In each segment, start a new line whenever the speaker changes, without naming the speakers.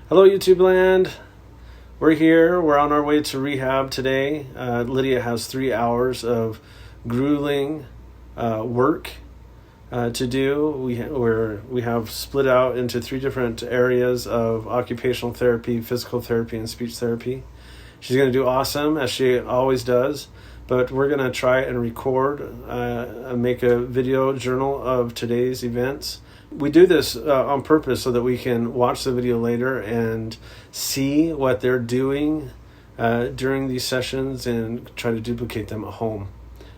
Hello, YouTube land. We're here. We're on our way to rehab today. Lydia has 3 hours of grueling work to do. We have split out into 3 different areas of occupational therapy, physical therapy, and speech therapy. She's going to do awesome, as she always does. But we're going to try and record and make a video journal of today's events. We do this on purpose so that we can watch the video later and see what they're doing during these sessions and try to duplicate them at home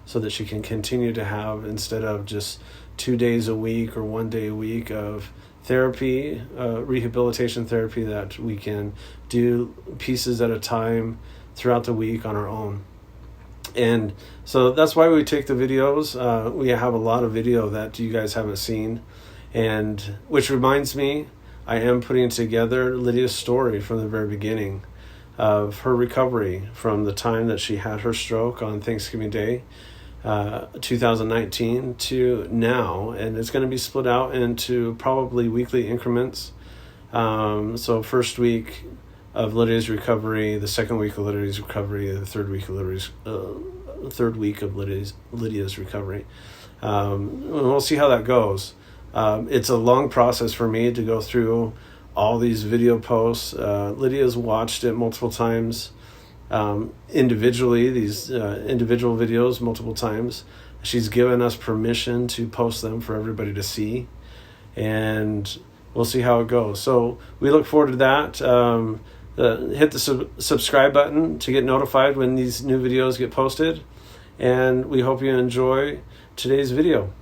so that she can continue to have, instead of just 2 days a week or 1 day a week of therapy, rehabilitation therapy, that we can do pieces at a time throughout the week on our own. And so that's why we take the videos. We have a lot of video that you guys haven't seen. And which reminds me, I am putting together Lydia's story from the very beginning of her recovery from the time that she had her stroke on Thanksgiving Day, 2019 to now. And it's going to be split out into probably weekly increments. So first week of Lydia's recovery, the second week of Lydia's recovery, the third week of Lydia's recovery. We'll see how that goes. It's a long process for me to go through all these video posts. Lydia's watched it multiple times, individually, these individual videos multiple times. She's given us permission to post them for everybody to see, and we'll see how it goes. So we look forward to that. Hit the subscribe button to get notified when these new videos get posted, and we hope you enjoy today's video.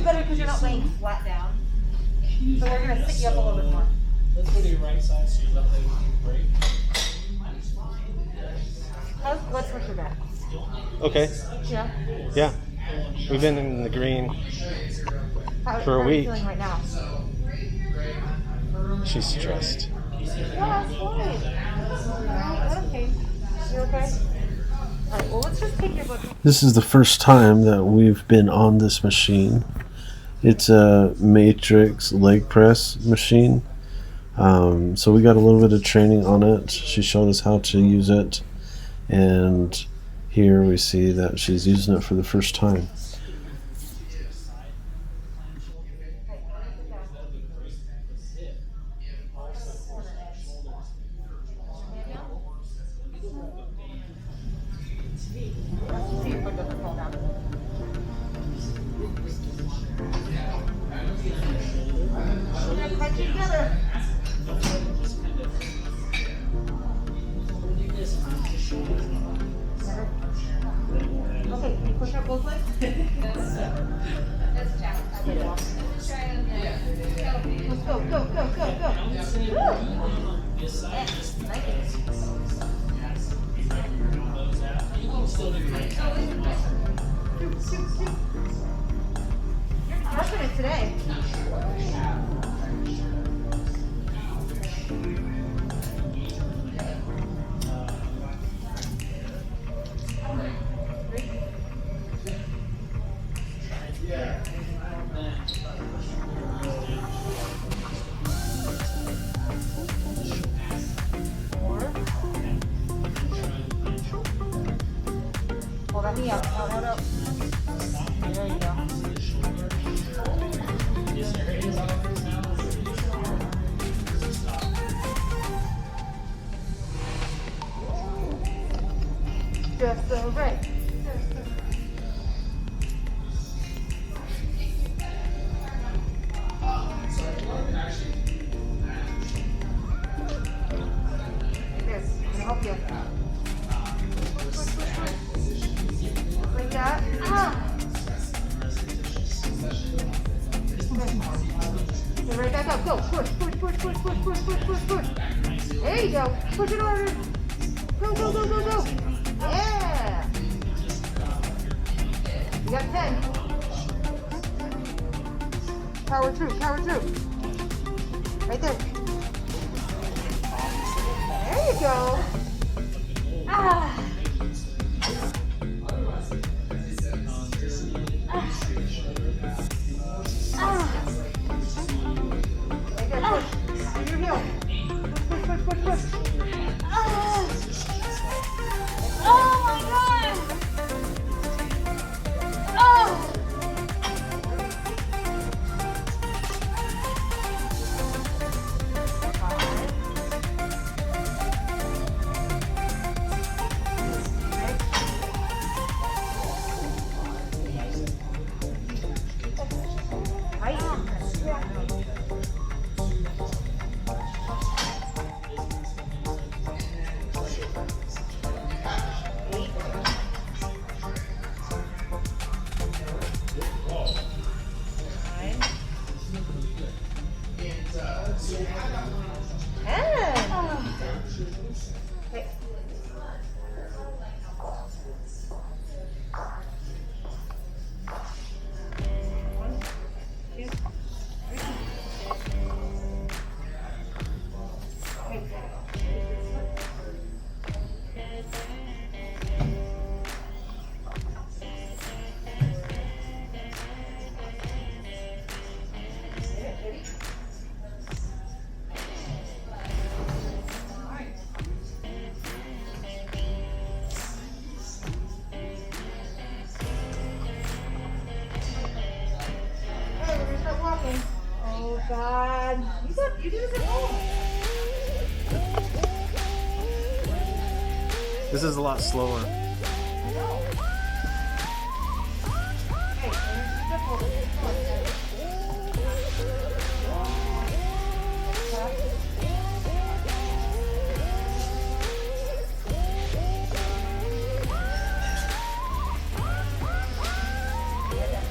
Better because you're not laying flat down. So we're going to sit you up a little bit more.
Let's go to your right side so you're not letting anything break.
Let's push your back.
Okay.
Yeah.
Yeah. We've been in the green for a week.
How are you feeling right now?
She's stressed.
Yeah, it's fine. Okay. You okay? All right, well, let's just take your book.
This is the first time that we've been on this machine. It's a matrix leg press machine. So we got a little bit of training on it. She showed us how to use it. And here we see that she's using it for the first time.
Out, out. There you go. Just so right. Here, I'm gonna help you. Like that. Okay, right back up. Go. Push, push, push, push, push, push, push, push, push. There you go. Push it harder. Go, go, go, go, go. Yeah. You got 10. Power through, power through. Right there. There you go. Ah. God. You do this at home.
This is a lot slower.
I know. Okay, just hold it.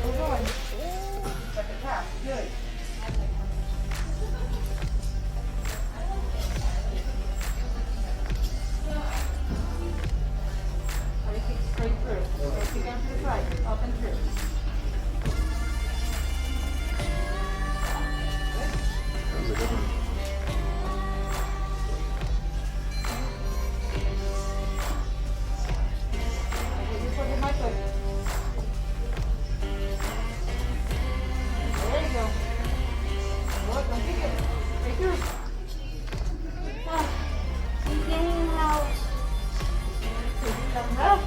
Still going. Second tap. Good. Straight through. Straight down to the side. Up and through.
That was a good one.
Okay, just look at my foot. There you go. Look, don't kick it. Straight through.
I'm getting out.
Something else.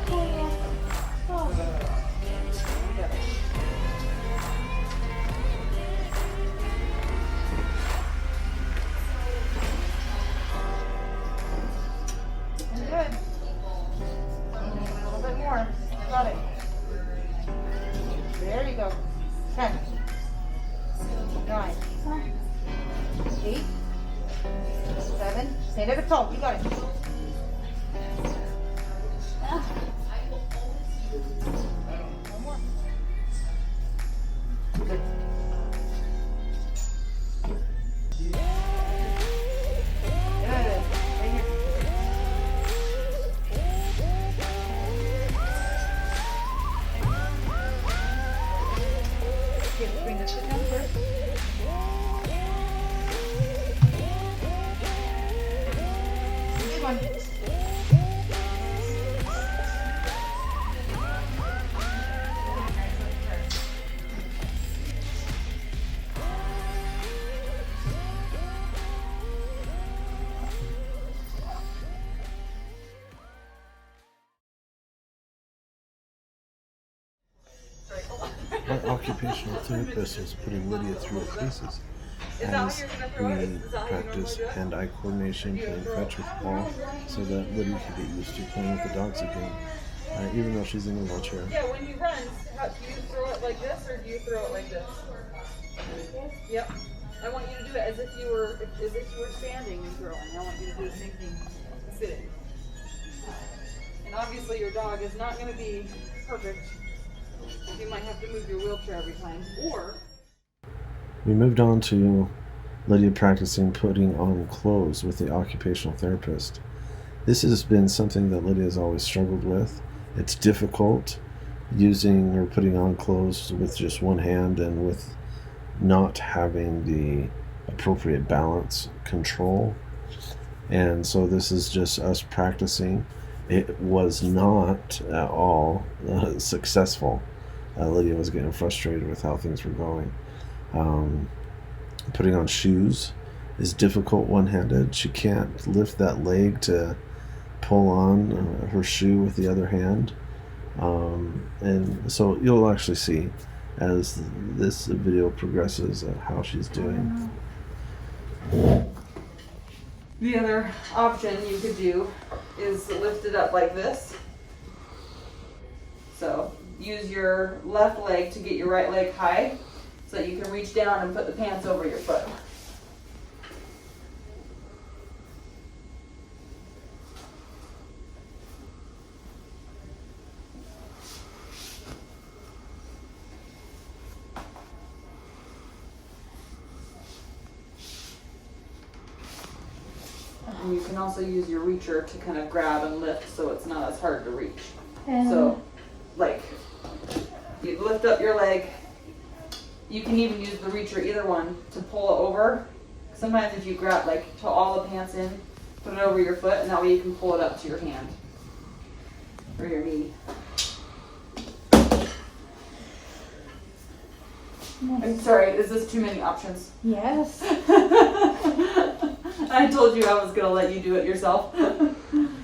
Good. A little bit more. Got it. There you go. 10. 9. 8. 7. Stand at a tall. You got it. Bring this down first. Good one.
occupational therapist was putting Lydia through her paces as we practice hand-eye coordination, playing fetch with the ball, so that Lydia could get used to playing with the dogs again, even though she's in a wheelchair.
Yeah, when he runs, do you throw it like this or do you throw it like this? Yep. I want you to do it as if you were standing and throwing. I want you to do the same thing sitting. And obviously your dog is not going to be perfect. You might have to move your wheelchair every time. Or
We moved on to Lydia practicing putting on clothes with the occupational therapist. This has been something that Lydia has always struggled with. It's difficult using or putting on clothes with just one hand and with not having the appropriate balance control. And so this is just us practicing. It was not at all successful. Lydia was getting frustrated with how things were going. Putting on shoes is difficult one-handed. She can't lift that leg to pull on her shoe with the other hand. And so you'll actually see as this video progresses how she's doing.
the other option you could do is lift it up like this. So use your left leg to get your right leg high so that you can reach down and put the pants over your foot. And you can also use your reacher to kind of grab and lift so it's not as hard to reach. So, like, you lift up your leg. You can even use the reacher, either one, to pull it over. Sometimes if you grab, like, pull all the pants in, put it over your foot, and that way you can pull it up to your hand or your knee. I'm sorry, is this too many options?
Yes.
I told you I was going to let you do it yourself.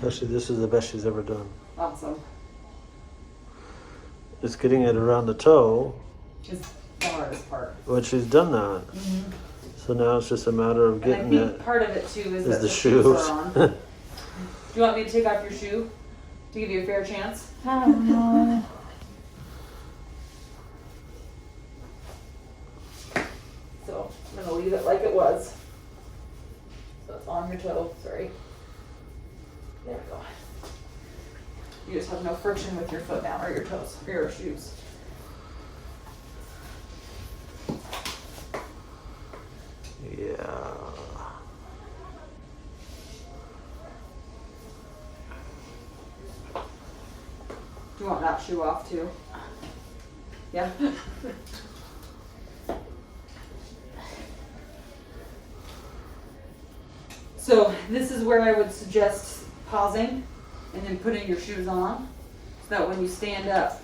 Actually, this is the best she's ever done.
Awesome.
It's getting it around the toe.
Is the hardest part.
When she's done that. Mm-hmm. So now it's just a matter of getting
and I think
it.
part of it too is that
the
shoes
shoes.
are on. Do you want me to take off your shoe to give you a fair chance?
I don't know.
So I'm going to leave it like it was. So it's on your toe. Sorry. There we go. You just have no friction with your foot now or your toes or your shoes.
Yeah.
Do you want that shoe off too? Yeah? So this is where I would suggest pausing and then putting your shoes on so that when you stand up,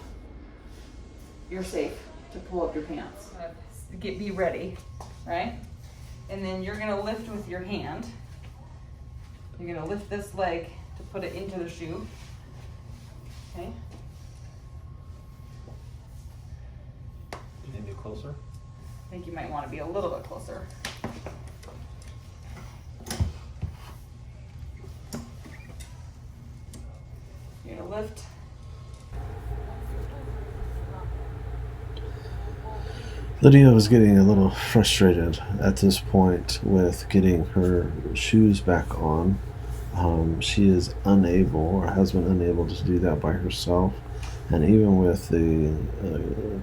you're safe to pull up your pants. Be ready, right? And then you're gonna lift with your hand. You're gonna lift this leg to put it into the shoe, okay?
Can you get closer?
I think you might wanna be a little bit closer. You're gonna lift.
Lydia was getting a little frustrated at this point with getting her shoes back on. She is unable, or has been unable, to do that by herself. And even with the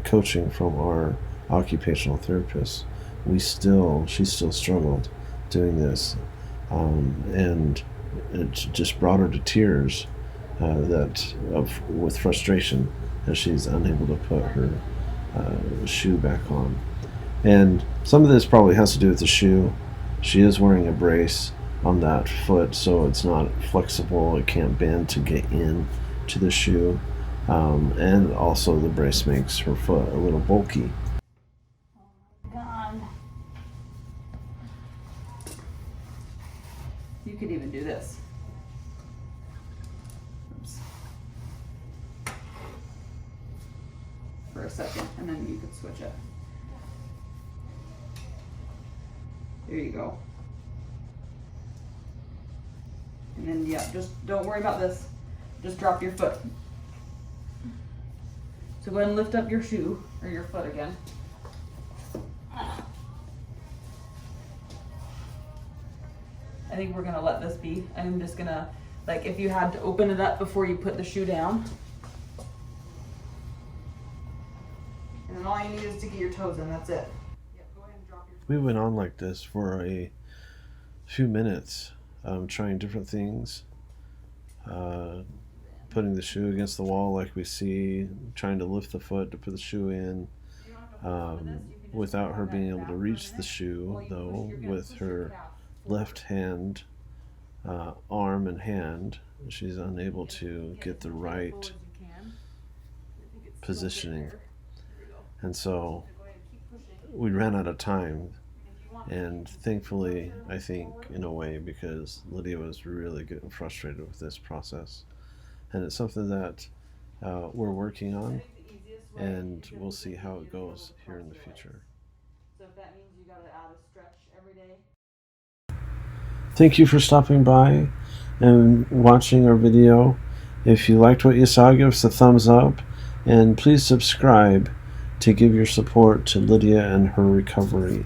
coaching from our occupational therapist, she still struggled doing this. And it just brought her to tears with frustration as she's unable to put her shoe back on. And some of this probably has to do with the shoe. She is wearing a brace on that foot, so it's not flexible. It can't bend to get in to the shoe. And also the brace makes her foot a little bulky.
God. You could even do this. Oops. For for a second, and then you can switch it. There you go. And then, yeah, just don't worry about this. Just drop your foot. So go ahead and lift up your shoe, or your foot again. I think we're gonna let this be. I'm just gonna, like, if you had to open it up before you put the shoe down. And then all you need is to get your toes in, that's it. Yep, go ahead and drop your
We went on like this for a few minutes, trying different things, putting the shoe against the wall like we see, trying to lift the foot to put the shoe in, without her being able to reach the shoe, though, with her left hand, arm and hand, she's unable to get the right positioning. And so we ran out of time, and thankfully, I think, in a way, because Lidia was really getting frustrated with this process. And it's something that we're working on, and we'll see how it goes here in the future.
So if that means you gotta add a stretch every day.
Thank you for stopping by and watching our video. If you liked what you saw, give us a thumbs up, and please subscribe to give your support to Lidia and her recovery.